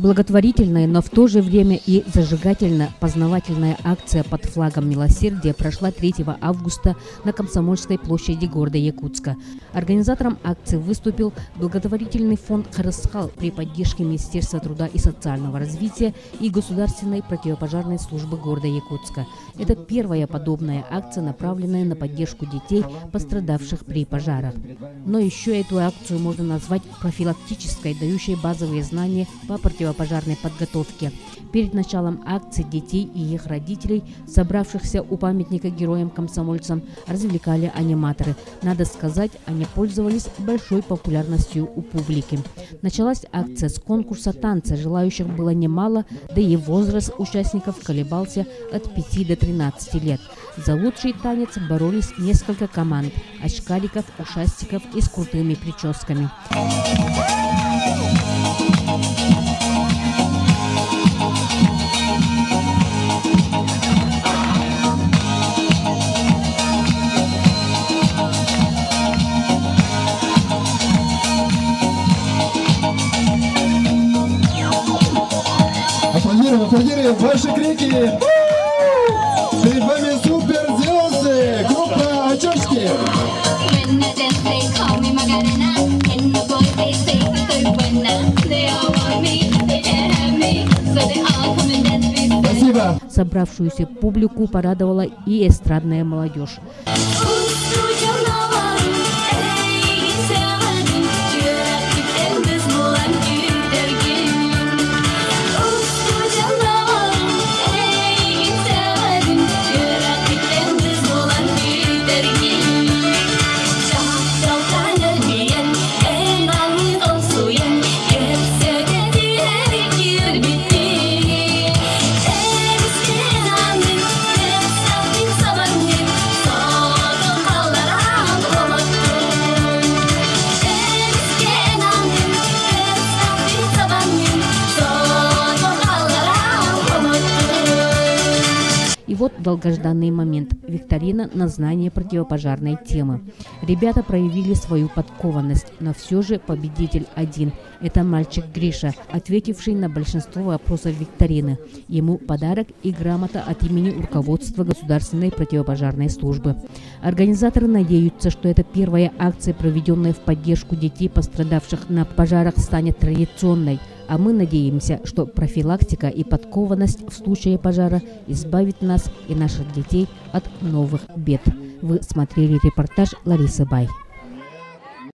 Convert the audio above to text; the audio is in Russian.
Благотворительная, но в то же время и зажигательно-познавательная акция под флагом милосердия прошла 3 августа на Комсомольской площади города Якутска. Организатором акции выступил благотворительный фонд «Харысхал» при поддержке Министерства труда и социального развития и Государственной противопожарной службы города Якутска. Это первая подобная акция, направленная на поддержку детей, пострадавших при пожарах. Но еще эту акцию можно назвать профилактической, дающей базовые знания по противопожарной подготовке. Перед началом акции детей и их родителей, собравшихся у памятника героям-комсомольцам, развлекали аниматоры. Надо сказать, они пользовались большой популярностью у публики. Началась акция с конкурса танца. Желающих было немало, да и возраст участников колебался от 5 до 13 лет. За лучший танец боролись несколько команд – очкариков, ушастиков и с крутыми прическами. Аплодируем, ваши крики! Перед вами суперзвезды, группа «Очёшки». Спасибо. Собравшуюся публику порадовала и эстрадная молодежь. И вот долгожданный момент – викторина на знание противопожарной темы. Ребята проявили свою подкованность, но все же победитель один – это мальчик Гриша, ответивший на большинство вопросов викторины. Ему подарок и грамота от имени руководства Государственной противопожарной службы. Организаторы надеются, что эта первая акция, проведенная в поддержку детей, пострадавших на пожарах, станет традиционной. А мы надеемся, что профилактика и подкованность в случае пожара избавит нас и наших детей от новых бед. Вы смотрели репортаж Ларисы Бай.